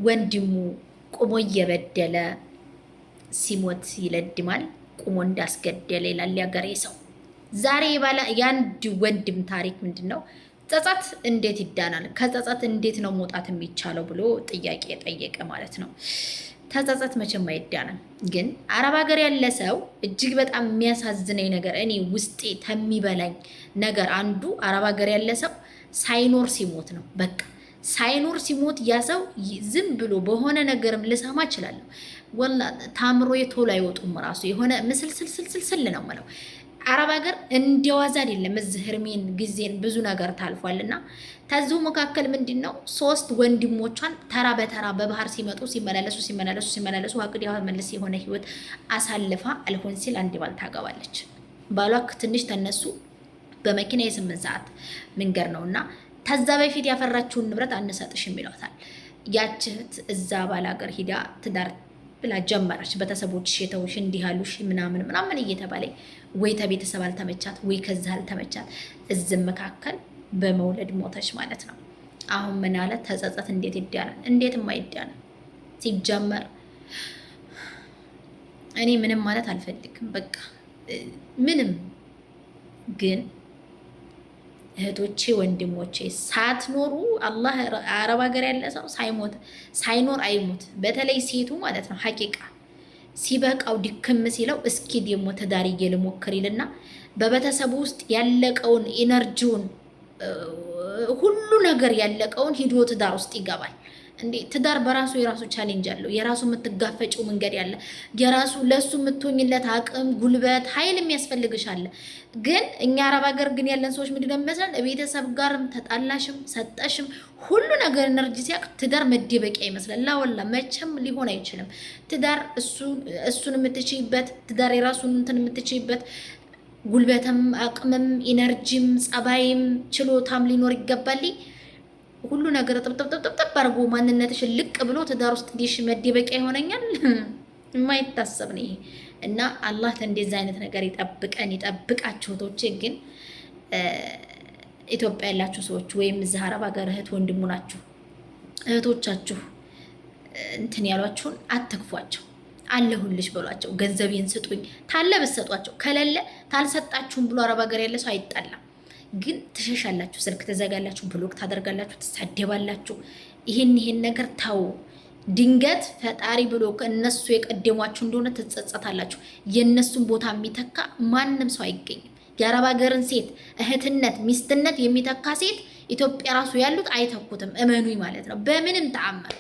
ወንድሙ ቁሞ እየበደለ ሲሞት ይለድማል፣ ቁሞ እንዳስገደለ ይላል ያገሬ ሰው። ዛሬ የአንድ ወንድም ታሪክ ምንድን ነው? ጸጸት እንዴት ይዳናል? ከጸጸት እንዴት ነው መውጣት የሚቻለው ብሎ ጥያቄ ጠየቀ ማለት ነው። ተጸጸት መቼም አይዳንም። ግን አረብ ሀገር ያለ ሰው እጅግ በጣም የሚያሳዝነኝ ነገር እኔ ውስጤ ከሚበላኝ ነገር አንዱ አረብ ሀገር ያለ ሰው ሳይኖር ሲሞት ነው። በቃ ሳይኖር ሲሞት ያ ሰው ዝም ብሎ በሆነ ነገርም ልሰማ እችላለሁ። ወላ ታምሮ የቶሎ አይወጡም። ራሱ የሆነ ምስልስልስልስል ነው የምለው። አረብ ሀገር እንደዋዛ አይደለም። እዚህ እርሜን ጊዜን ብዙ ነገር ታልፏል። እና ከዚሁ መካከል ምንድን ነው 3 ወንድሞቿን ተራ በተራ በባህር ሲመላለሱ አቅድ መልስ የሆነ ህይወት አሳልፋ አልሆን ሲል አንድ ባል ታገባለች። ባሏ ትንሽ ተነሱ በመኪና የ8 ሰዓት መንገድ ነው እና ከዛ በፊት ያፈራችውን ንብረት አንሰጥሽም ይሏታል። ያችህት እዛ ባል ሀገር ሂዳ ትዳር ብላ ጀመረች። ቤተሰቦች የተውሽ እንዲህ አሉሽ ምናምን እየተባለ ወይ ተቤተሰብ አልተመቻት ወይ ከዛ አልተመቻት፣ እዝም መካከል በመውለድ ሞተች ማለት ነው። አሁን ምን አለ ተጸጸት እንዴት ይዳናል? እንዴትም አይዳንም። ሲጀመር እኔ ምንም ማለት አልፈልግም። በቃ ምንም ግን እህቶቼ ወንድሞቼ ሳትኖሩ አላህ አረብ ሀገር ያለ ሰው ሳይኖር አይሞት። በተለይ ሴቱ ማለት ነው ሐቂቃ ሲበቃው ድክም ሲለው እስኪ ደግሞ ትዳር ልሞክር ይልና በቤተሰቡ ውስጥ ያለቀውን ኢነርጂውን ሁሉ ነገር ያለቀውን ሂዶ ትዳር ውስጥ ይገባል። እንዴ ትዳር በራሱ የራሱ ቻሌንጅ አለው። የራሱ የምትጋፈጭው መንገድ ያለ የራሱ ለሱ የምትሆኝለት አቅም፣ ጉልበት፣ ኃይል የሚያስፈልግሽ አለ። ግን እኛ አረብ ሀገር ግን ያለን ሰዎች ምንድን ነው የሚመስለን? ቤተሰብ ጋርም ተጣላሽም ሰጠሽም ሁሉ ነገር ኤነርጂ ሲያቅ ትዳር መደበቂያ ይመስላል። ላወላ መቼም ሊሆን አይችልም። ትዳር እሱን የምትችይበት ትዳር የራሱን እንትን የምትችይበት ጉልበትም አቅምም ኢነርጂም ጸባይም ችሎታም ሊኖር ይገባል። ሁሉ ነገር ጥብጥብጥብጥብ አድርጎ ማንነትሽን ልቅ ብሎ ትዳር ውስጥ ዲሽ መደበቂያ ይሆነኛል? የማይታሰብ ነው ይሄ። እና አላህ እንደዚህ አይነት ነገር ይጠብቀን ይጠብቃችሁ። እህቶቼ ግን ኢትዮጵያ ያላችሁ ሰዎች ወይም እዚህ አረብ ሀገር እህት ወንድሙ ናችሁ እህቶቻችሁ እንትን ያሏችሁን አትክፏቸው። አለሁልሽ በሏቸው። ገንዘቤን ስጡኝ ታለ ብትሰጧቸው፣ ከሌለ ታልሰጣችሁም ብሎ አረብ ሀገር ያለ ሰው አይጣላም። ግን ትሸሻላችሁ፣ ስልክ ትዘጋላችሁ፣ ብሎክ ታደርጋላችሁ፣ ትሳደባላችሁ። ይሄን ነገር ተው። ድንገት ፈጣሪ ብሎ እነሱ የቀደሟችሁ እንደሆነ ትጸጸታላችሁ። የእነሱን ቦታ የሚተካ ማንም ሰው አይገኝም። የአረብ ሀገርን ሴት እህትነት፣ ሚስትነት የሚተካ ሴት ኢትዮጵያ ራሱ ያሉት አይተኩትም። እመኑኝ ማለት ነው በምንም ተአምር።